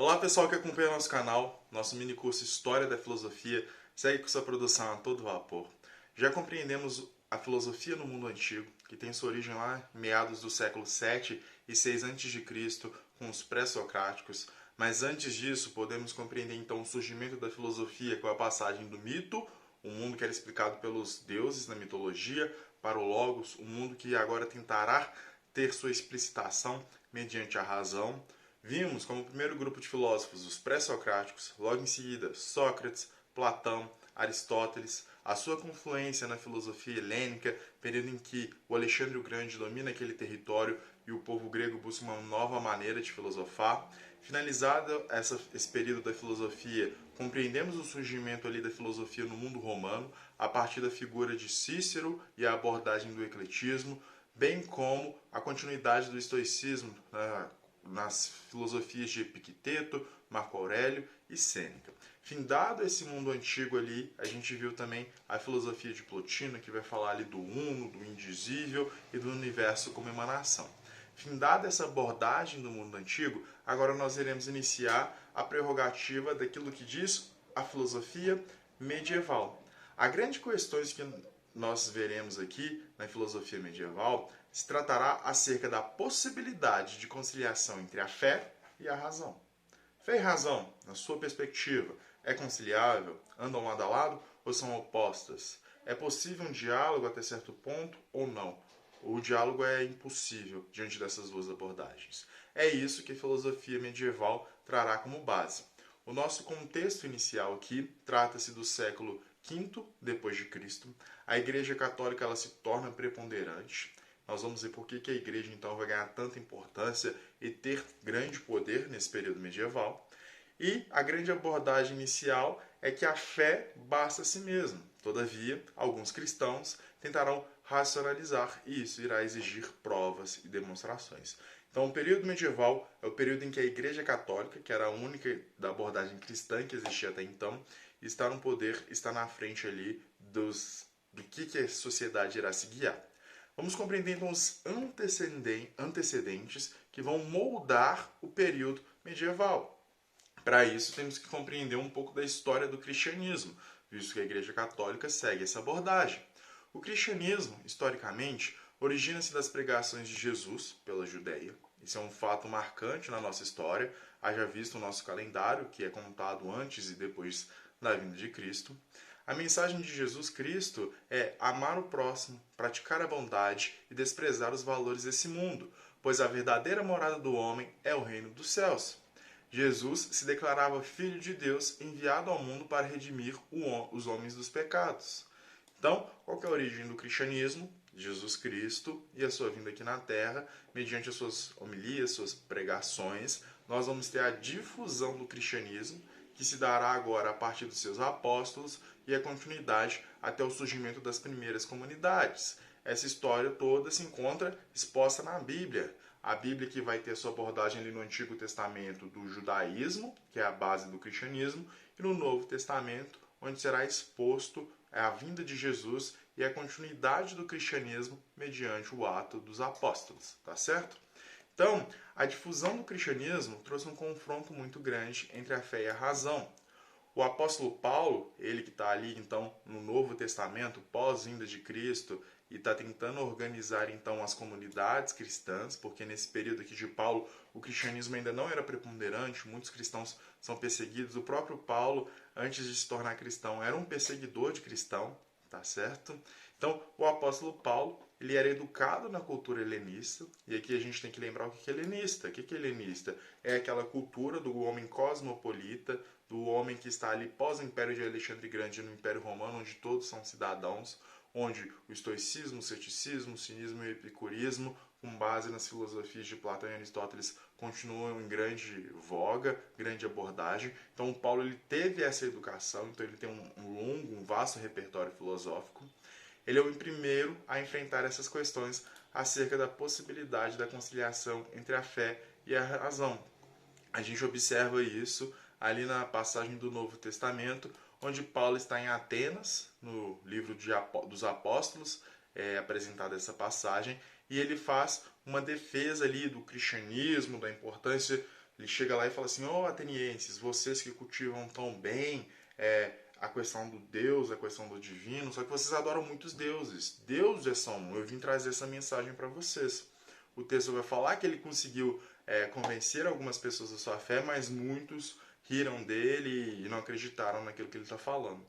Olá pessoal que acompanha nosso canal, nosso mini curso História da Filosofia segue com sua produção a todo vapor. Já compreendemos a filosofia no mundo antigo, que tem sua origem lá em meados do século 7 e 6 a.C., com os pré-socráticos, mas antes disso podemos compreender então o surgimento da filosofia com a passagem do mito, um mundo que era explicado pelos deuses na mitologia, para o Logos, um mundo que agora tentará ter sua explicitação mediante a razão. Vimos como o primeiro grupo de filósofos, os pré-socráticos, logo em seguida Sócrates, Platão, Aristóteles, a sua confluência na filosofia helênica, período em que o Alexandre o Grande domina aquele território e o povo grego busca uma nova maneira de filosofar. Finalizado esse período da filosofia, compreendemos o surgimento ali da filosofia no mundo romano, a partir da figura de Cícero e a abordagem do ecletismo, bem como a continuidade do estoicismo, nas filosofias de Epicteto, Marco Aurélio e Sêneca. Findado esse mundo antigo ali, a gente viu também a filosofia de Plotino, que vai falar ali do uno, do indizível e do universo como emanação. Findada essa abordagem do mundo antigo, agora nós iremos iniciar a prerrogativa daquilo que diz a filosofia medieval. A grande questão que nós veremos aqui na filosofia medieval se tratará acerca da possibilidade de conciliação entre a fé e a razão. Fé e razão, na sua perspectiva, é conciliável? Andam lado a lado ou são opostas? É possível um diálogo até certo ponto ou não? O diálogo é impossível diante dessas duas abordagens. É isso que a filosofia medieval trará como base. O nosso contexto inicial aqui trata-se do século V depois de Cristo. A Igreja Católica ela se torna preponderante. Nós vamos ver por que a Igreja então vai ganhar tanta importância e ter grande poder nesse período medieval. E a grande abordagem inicial é que a fé basta a si mesma. Todavia, alguns cristãos tentarão racionalizar e isso irá exigir provas e demonstrações. Então, o período medieval é o período em que a Igreja Católica, que era a única da abordagem cristã que existia até então, está no poder, está na frente ali do que a sociedade irá se guiar. Vamos compreender então os antecedentes que vão moldar o período medieval. Para isso, temos que compreender um pouco da história do cristianismo, visto que a Igreja Católica segue essa abordagem. O cristianismo, historicamente, origina-se das pregações de Jesus pela Judéia. Isso é um fato marcante na nossa história, haja visto o nosso calendário, que é contado antes e depois da vinda de Cristo. A mensagem de Jesus Cristo é amar o próximo, praticar a bondade e desprezar os valores desse mundo, pois a verdadeira morada do homem é o reino dos céus. Jesus se declarava Filho de Deus, enviado ao mundo para redimir os homens dos pecados. Então, qual que é a origem do cristianismo? Jesus Cristo e a sua vinda aqui na Terra, mediante as suas homilias, suas pregações, nós vamos ter a difusão do cristianismo, que se dará agora a partir dos seus apóstolos e a continuidade até o surgimento das primeiras comunidades. Essa história toda se encontra exposta na Bíblia. A Bíblia que vai ter sua abordagem ali no Antigo Testamento do judaísmo, que é a base do cristianismo, e no Novo Testamento, onde será exposto a vinda de Jesus e a continuidade do cristianismo mediante o ato dos apóstolos, tá certo? Então, a difusão do cristianismo trouxe um confronto muito grande entre a fé e a razão. O apóstolo Paulo, ele que está ali então no Novo Testamento, pós-vinda de Cristo, e está tentando organizar então as comunidades cristãs, porque nesse período aqui de Paulo o cristianismo ainda não era preponderante, muitos cristãos são perseguidos. O próprio Paulo, antes de se tornar cristão, era um perseguidor de cristão, tá certo? Então, o apóstolo Paulo, ele era educado na cultura helenista, e aqui a gente tem que lembrar o que é helenista. O que é helenista? É aquela cultura do homem cosmopolita, do homem que está ali pós-império de Alexandre Grande no Império Romano, onde todos são cidadãos, onde o estoicismo, o ceticismo, o cinismo e o epicurismo, com base nas filosofias de Platão e Aristóteles, continuam em grande voga, grande abordagem. Então, o Paulo ele teve essa educação, então ele tem um vasto repertório filosófico. Ele é o primeiro a enfrentar essas questões acerca da possibilidade da conciliação entre a fé e a razão. A gente observa isso ali na passagem do Novo Testamento, onde Paulo está em Atenas, no livro dos Apóstolos, apresentada essa passagem, e ele faz uma defesa ali do cristianismo, da importância Ele chega lá e fala assim: ó, atenienses, vocês que cultivam tão bem a questão do Deus, a questão do divino, só que vocês adoram muitos deuses. Deus é só um. Eu vim trazer essa mensagem para vocês. O texto vai falar que ele conseguiu convencer algumas pessoas da sua fé, mas muitos riram dele e não acreditaram naquilo que ele está falando.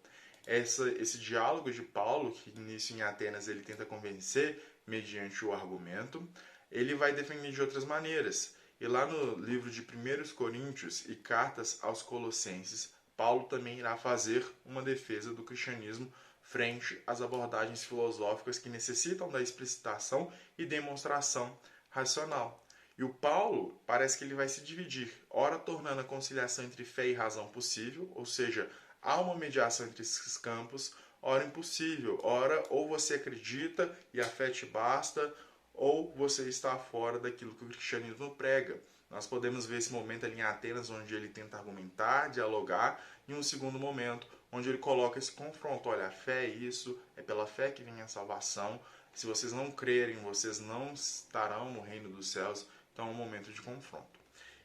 Esse diálogo de Paulo, que início em Atenas ele tenta convencer mediante o argumento, ele vai defender de outras maneiras. E lá no livro de 1 Coríntios e cartas aos Colossenses, Paulo também irá fazer uma defesa do cristianismo frente às abordagens filosóficas que necessitam da explicitação e demonstração racional. E o Paulo parece que ele vai se dividir, ora tornando a conciliação entre fé e razão possível, ou seja, há uma mediação entre esses campos, ora impossível, ora ou você acredita e a fé te basta, ou você está fora daquilo que o cristianismo prega. Nós podemos ver esse momento ali em Atenas, onde ele tenta argumentar, dialogar, e um segundo momento, onde ele coloca esse confronto. Olha, a fé é isso, é pela fé que vem a salvação. Se vocês não crerem, vocês não estarão no reino dos céus. Então é um momento de confronto.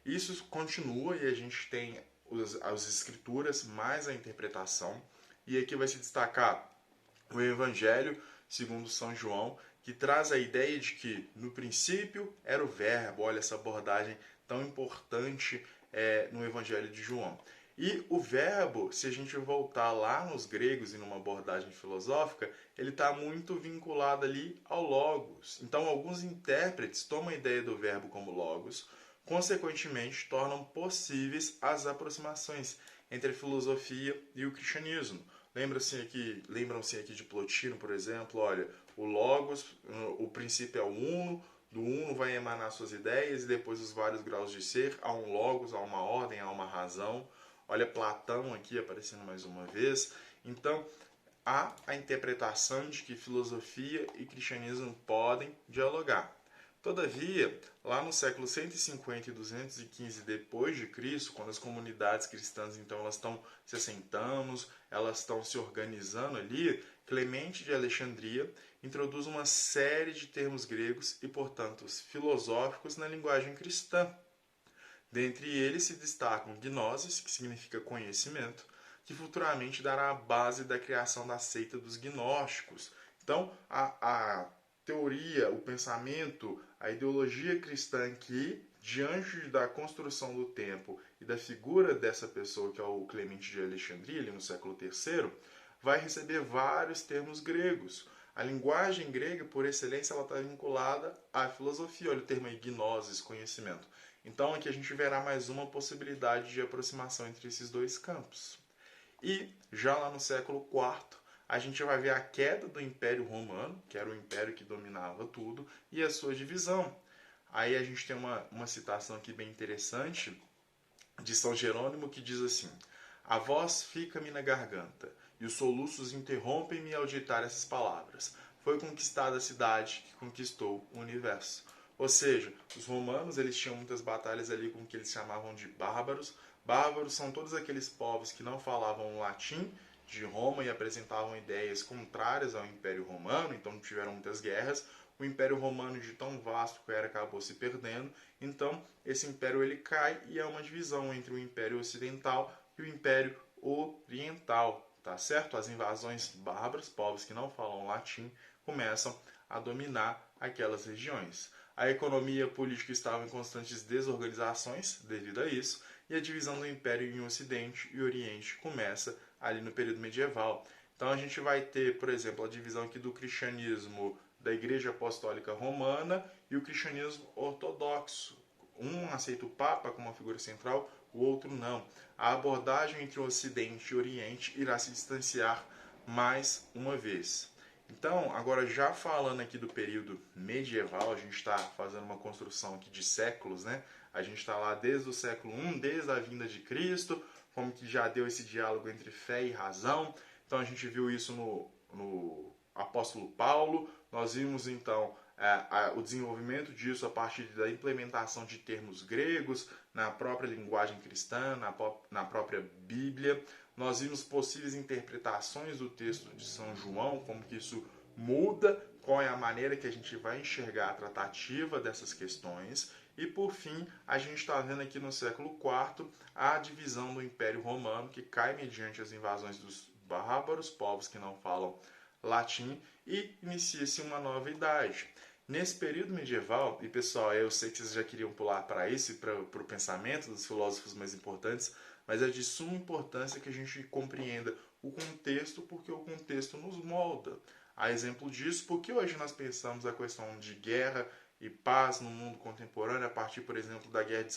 Isso continua e a gente tem as escrituras mais a interpretação. E aqui vai se destacar o Evangelho segundo São João, que traz a ideia de que no princípio era o verbo. Olha essa abordagem tão importante no Evangelho de João. E o verbo, se a gente voltar lá nos gregos e numa abordagem filosófica, ele está muito vinculado ali ao logos. Então, alguns intérpretes tomam a ideia do verbo como logos, consequentemente, tornam possíveis as aproximações entre a filosofia e o cristianismo. Lembram-se aqui de Plotino, por exemplo, olha, o logos, o princípio é o uno, do uno vai emanar suas ideias e depois os vários graus de ser, há um logos, há uma ordem, há uma razão. Olha Platão aqui aparecendo mais uma vez. Então, há a interpretação de que filosofia e cristianismo podem dialogar. Todavia, lá no século 150 e 215 depois de Cristo, quando as comunidades cristãs então elas estão se assentando, elas estão se organizando ali, Clemente de Alexandria introduz uma série de termos gregos e, portanto, filosóficos na linguagem cristã. Dentre eles se destacam gnosis, que significa conhecimento, que futuramente dará a base da criação da seita dos gnósticos. Então, a teoria, o pensamento, a ideologia cristã que, diante da construção do tempo e da figura dessa pessoa, que é o Clemente de Alexandria, ali no século III, vai receber vários termos gregos. A linguagem grega, por excelência, ela está vinculada à filosofia. Olha o termo aí, gnosis, conhecimento. Então, aqui a gente verá mais uma possibilidade de aproximação entre esses dois campos. E, já lá no século IV, a gente vai ver a queda do Império Romano, que era o império que dominava tudo, e a sua divisão. Aí a gente tem uma citação aqui bem interessante de São Jerônimo, que diz assim: a voz fica-me na garganta, e os soluços interrompem-me ao ditar essas palavras. Foi conquistada a cidade que conquistou o universo. Ou seja, os romanos eles tinham muitas batalhas ali com o que eles chamavam de bárbaros. Bárbaros são todos aqueles povos que não falavam latim de Roma e apresentavam ideias contrárias ao Império Romano, então tiveram muitas guerras. O Império Romano, de tão vasto que era, acabou se perdendo. Então, esse império ele cai e é uma divisão entre o Império Ocidental e o Império Oriental, tá certo? As invasões bárbaras, povos que não falam latim, começam a dominar aquelas regiões. A economia e a política estavam em constantes desorganizações devido a isso, e a divisão do Império em Ocidente e Oriente começa ali no período medieval. Então a gente vai ter, por exemplo, a divisão aqui do cristianismo da Igreja Apostólica Romana e o cristianismo ortodoxo. Um aceita o Papa como uma figura central, o outro não. A abordagem entre o Ocidente e o Oriente irá se distanciar mais uma vez. Então, agora já falando aqui do período medieval, a gente está fazendo uma construção aqui de séculos, né? A gente está lá desde o século I, desde a vinda de Cristo, como que já deu esse diálogo entre fé e razão. Então a gente viu isso no apóstolo Paulo, nós vimos então o desenvolvimento disso a partir da implementação de termos gregos na própria linguagem cristã, na própria Bíblia. Nós vimos possíveis interpretações do texto de São João, como que isso muda, qual é a maneira que a gente vai enxergar a tratativa dessas questões. E por fim, a gente está vendo aqui no século IV a divisão do Império Romano, que cai mediante as invasões dos bárbaros, povos que não falam latim, e inicia-se uma nova idade. Nesse período medieval, e pessoal, eu sei que vocês já queriam pular para isso e para o pensamento dos filósofos mais importantes, mas é de suma importância que a gente compreenda o contexto, porque o contexto nos molda. A exemplo disso, porque hoje nós pensamos a questão de guerra e paz no mundo contemporâneo a partir, por exemplo, da guerra de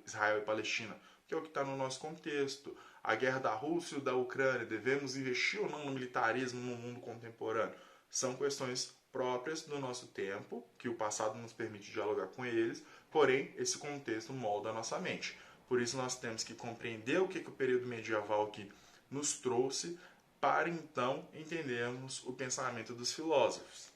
Israel e Palestina, que é o que está no nosso contexto. A guerra da Rússia e da Ucrânia, devemos investir ou não no militarismo no mundo contemporâneo? São questões próprias do nosso tempo, que o passado nos permite dialogar com eles, porém, esse contexto molda a nossa mente. Por isso, nós temos que compreender o que o período medieval aqui nos trouxe, para então entendermos o pensamento dos filósofos.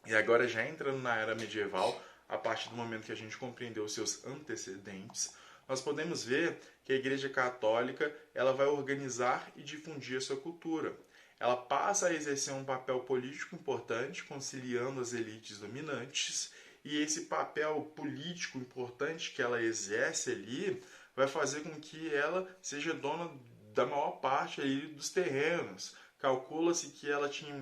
E agora, já entrando na era medieval, a partir do momento que a gente compreendeu os seus antecedentes, nós podemos ver que a Igreja Católica ela vai organizar e difundir a sua cultura. Ela passa a exercer um papel político importante, conciliando as elites dominantes, e esse papel político importante que ela exerce ali vai fazer com que ela seja dona da maior parte ali dos terrenos. Calcula-se que ela tinha,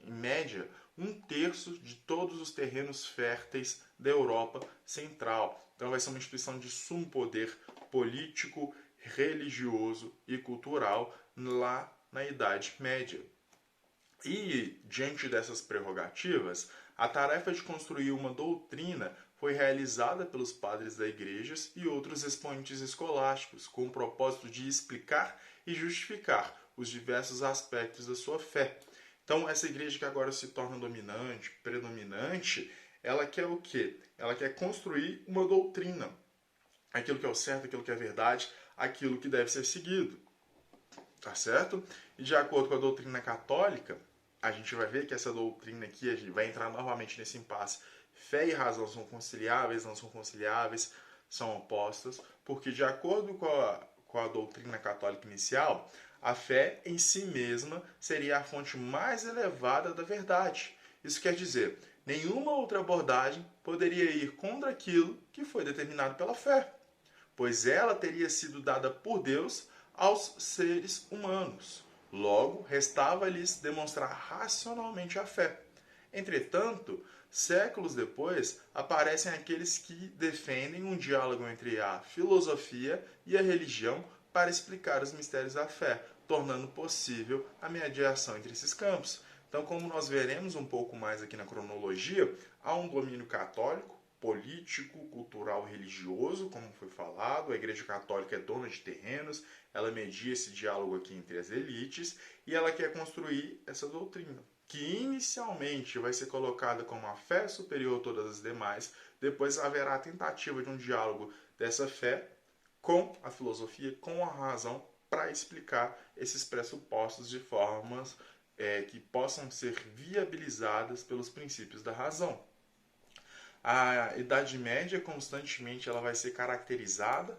em média, 1/3 de todos os terrenos férteis da Europa Central. Então vai ser uma instituição de sumo poder político, religioso e cultural lá na Idade Média. E, diante dessas prerrogativas, a tarefa de construir uma doutrina foi realizada pelos padres da igreja e outros expoentes escolásticos, com o propósito de explicar e justificar os diversos aspectos da sua fé. Então, essa igreja que agora se torna dominante, predominante, ela quer o quê? Ela quer construir uma doutrina. Aquilo que é o certo, aquilo que é verdade, aquilo que deve ser seguido. Tá certo? E de acordo com a doutrina católica, a gente vai ver que essa doutrina aqui, a gente vai entrar novamente nesse impasse. Fé e razão são conciliáveis, não são conciliáveis, são opostas, porque de acordo com a doutrina católica inicial, a fé em si mesma seria a fonte mais elevada da verdade. Isso quer dizer, nenhuma outra abordagem poderia ir contra aquilo que foi determinado pela fé, pois ela teria sido dada por Deus aos seres humanos. Logo, restava-lhes demonstrar racionalmente a fé. Entretanto, séculos depois, aparecem aqueles que defendem um diálogo entre a filosofia e a religião para explicar os mistérios da fé, tornando possível a mediação entre esses campos. Então, como nós veremos um pouco mais aqui na cronologia, há um domínio católico, político, cultural, religioso, como foi falado. A Igreja Católica é dona de terrenos, ela media esse diálogo aqui entre as elites e ela quer construir essa doutrina, que inicialmente vai ser colocada como a fé superior a todas as demais, depois haverá a tentativa de um diálogo dessa fé com a filosofia, com a razão, para explicar esses pressupostos de formas que possam ser viabilizadas pelos princípios da razão. A Idade Média constantemente ela vai ser caracterizada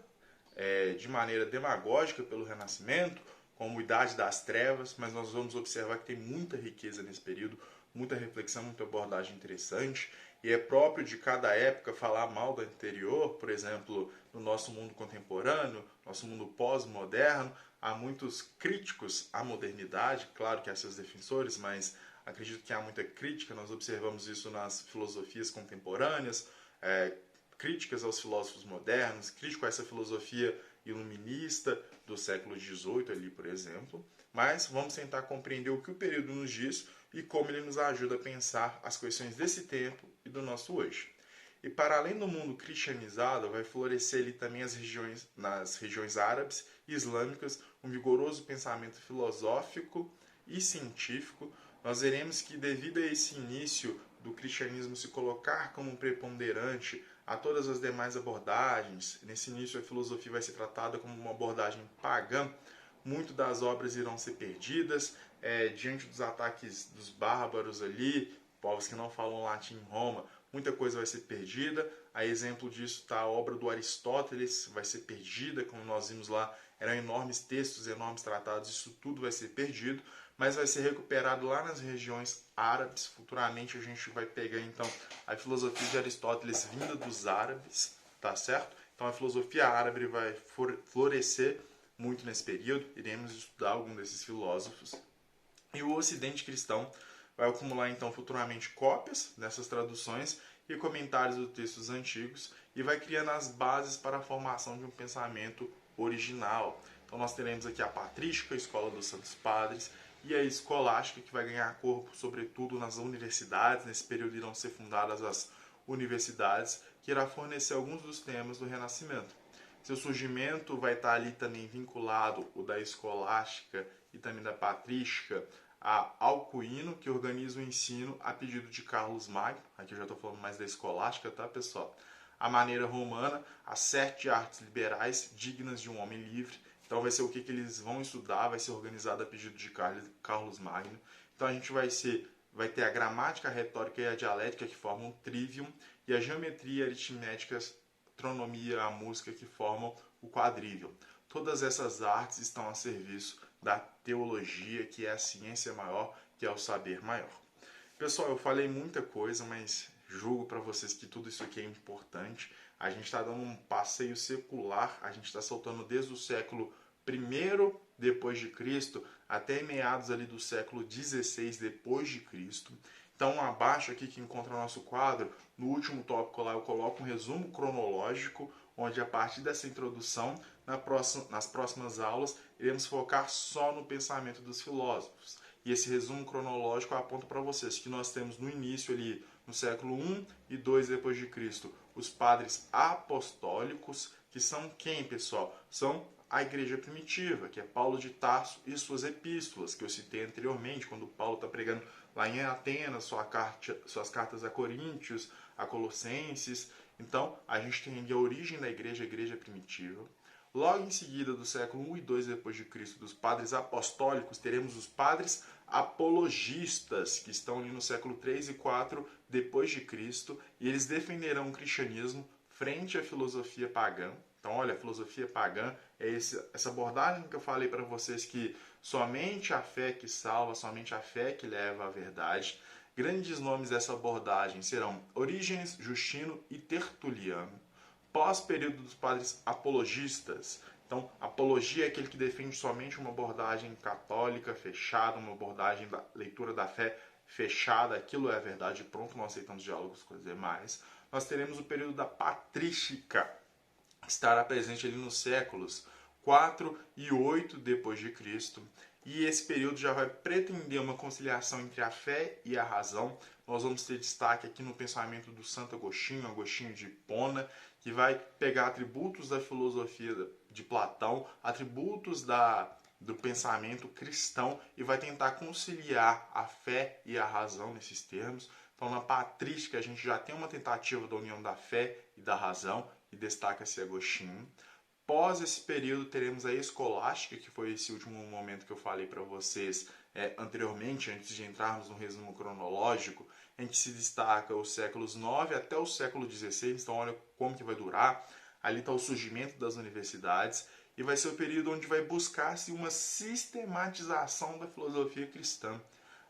de maneira demagógica pelo Renascimento, como Idade das Trevas, mas nós vamos observar que tem muita riqueza nesse período, muita reflexão, muita abordagem interessante, e é próprio de cada época falar mal da anterior. Por exemplo, no nosso mundo contemporâneo, nosso mundo pós-moderno, há muitos críticos à modernidade, claro que há seus defensores, mas acredito que há muita crítica, nós observamos isso nas filosofias contemporâneas, críticas aos filósofos modernos, crítico a essa filosofia iluminista do século XVIII ali, por exemplo. Mas vamos tentar compreender o que o período nos diz e como ele nos ajuda a pensar as questões desse tempo e do nosso hoje. E para além do mundo cristianizado, vai florescer ali também nas regiões árabes e islâmicas um vigoroso pensamento filosófico e científico. Nós veremos que, devido a esse início do cristianismo se colocar como preponderante a todas as demais abordagens, nesse início a filosofia vai ser tratada como uma abordagem pagã, muito das obras irão ser perdidas diante dos ataques dos bárbaros ali, povos que não falam latim em Roma, muita coisa vai ser perdida. A exemplo disso está a obra do Aristóteles, vai ser perdida, como nós vimos lá, eram enormes textos, enormes tratados, isso tudo vai ser perdido, mas vai ser recuperado lá nas regiões árabes. Futuramente a gente vai pegar então a filosofia de Aristóteles vinda dos árabes, tá certo? Então a filosofia árabe vai florescer muito nesse período, iremos estudar algum desses filósofos. E o Ocidente cristão vai acumular então futuramente cópias dessas traduções e comentários dos textos antigos e vai criando as bases para a formação de um pensamento original. Então nós teremos aqui a patrística, a escola dos santos padres, e a escolástica, que vai ganhar corpo sobretudo nas universidades. Nesse período irão ser fundadas as universidades, que irá fornecer alguns dos temas do Renascimento. Seu surgimento vai estar ali também vinculado o da escolástica e também da patrística a Alcuino, que organiza o ensino a pedido de Carlos Magno. Aqui eu já estou falando mais da escolástica, tá, pessoal? A maneira romana, as 7 artes liberais dignas de um homem livre. Então vai ser o que eles vão estudar, vai ser organizado a pedido de Carlos Magno. Então a gente vai ter a gramática, a retórica e a dialética, que formam o trivium, e a geometria, a aritmética, a astronomia, a música, que formam o quadrivium. Todas essas artes estão a serviço da teologia, que é a ciência maior, que é o saber maior. Pessoal, eu falei muita coisa, mas julgo para vocês que tudo isso aqui é importante. A gente está dando um passeio secular, a gente está saltando desde o século I depois de Cristo até meados ali do século XVI depois de Cristo. Então, abaixo aqui que encontra o nosso quadro, no último tópico lá eu coloco um resumo cronológico, onde a partir dessa introdução, nas próximas aulas, iremos focar só no pensamento dos filósofos. E esse resumo cronológico aponta para vocês que nós temos no início ali, no século I e II depois de Cristo, os padres apostólicos, que são quem, pessoal? São a igreja primitiva, que é Paulo de Tarso e suas epístolas, que eu citei anteriormente, quando Paulo está pregando lá em Atenas, suas cartas a Coríntios, a Colossenses. Então, a gente tem a origem da igreja, a igreja primitiva. Logo em seguida, do século I e II depois de Cristo, dos padres apostólicos, teremos os padres apologistas, que estão ali no século III e IV depois de Cristo, e eles defenderão o cristianismo frente à filosofia pagã. Então, olha, a filosofia pagã é essa abordagem que eu falei para vocês, que somente a fé que salva, somente a fé que leva à verdade. Grandes nomes dessa abordagem serão Orígenes, Justino e Tertuliano. Pós-período dos padres apologistas. Então, apologia é aquele que defende somente uma abordagem católica fechada, uma abordagem da leitura da fé fechada, aquilo é a verdade, pronto, não aceitamos diálogos com os demais. Nós teremos o período da patrística, que estará presente ali nos séculos 4 e 8 depois de Cristo. E esse período já vai pretender uma conciliação entre a fé e a razão. Nós vamos ter destaque aqui no pensamento do Santo Agostinho, Agostinho de Hipona, que vai pegar atributos da filosofia de Platão, atributos do pensamento cristão, e vai tentar conciliar a fé e a razão nesses termos. Então, na patrística, a gente já tem uma tentativa da união da fé e da razão, e destaca-se Agostinho. Pós esse período, teremos a escolástica, que foi esse último momento que eu falei para vocês anteriormente, antes de entrarmos no resumo cronológico, em que se destaca os séculos 9 até o século 16. Então, olha como que vai durar. Ali está o surgimento das universidades, e vai ser o período onde vai buscar-se uma sistematização da filosofia cristã.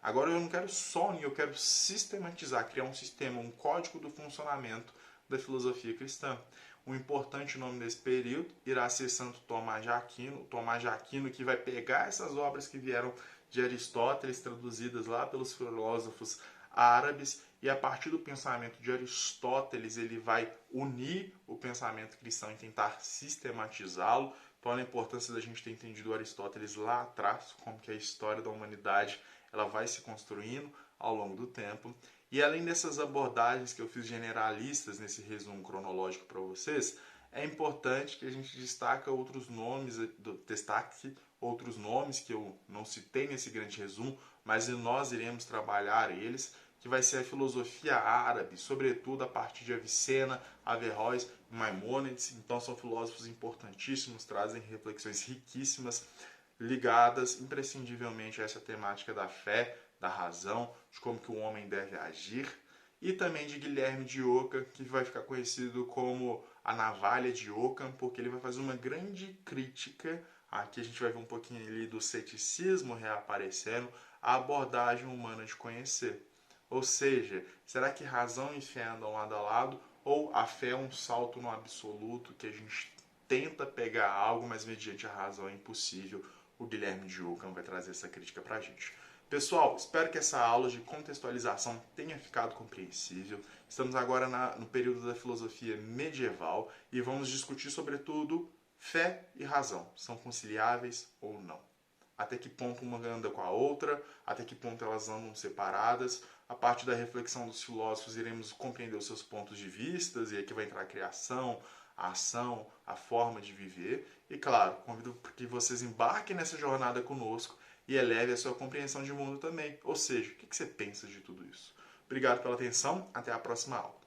Agora eu não quero só unir, eu quero sistematizar, criar um sistema, um código do funcionamento da filosofia cristã. O importante nome desse período irá ser Santo Tomás de Aquino. Tomás de Aquino, que vai pegar essas obras que vieram de Aristóteles, traduzidas lá pelos filósofos árabes, e a partir do pensamento de Aristóteles ele vai unir o pensamento cristão e tentar sistematizá-lo. Então, a importância da gente ter entendido Aristóteles lá atrás, como que a história da humanidade ela vai se construindo ao longo do tempo. E além dessas abordagens que eu fiz generalistas nesse resumo cronológico para vocês, é importante que a gente destaque outros nomes que eu não citei nesse grande resumo, mas nós iremos trabalhar eles, que vai ser a filosofia árabe, sobretudo a partir de Avicena, Averroes e Maimônides. Então são filósofos importantíssimos, trazem reflexões riquíssimas, ligadas imprescindivelmente a essa temática da fé, da razão, de como que o homem deve agir, e também de Guilherme de Ockham, que vai ficar conhecido como a navalha de Ockham, porque ele vai fazer uma grande crítica, aqui a gente vai ver um pouquinho ali do ceticismo reaparecendo, a abordagem humana de conhecer. Ou seja, será que razão e fé andam lado a lado, ou a fé é um salto no absoluto que a gente tenta pegar algo, mas mediante a razão é impossível? O Guilherme de Ockham vai trazer essa crítica pra gente. Pessoal, espero que essa aula de contextualização tenha ficado compreensível. Estamos agora no período da filosofia medieval e vamos discutir, sobretudo, fé e razão. São conciliáveis ou não? Até que ponto uma anda com a outra? Até que ponto elas andam separadas? A partir da reflexão dos filósofos, iremos compreender os seus pontos de vista, e aqui vai entrar a criação, a ação, a forma de viver. E claro, convido que vocês embarquem nessa jornada conosco e eleve a sua compreensão de mundo também. Ou seja, o que você pensa de tudo isso? Obrigado pela atenção, até a próxima aula.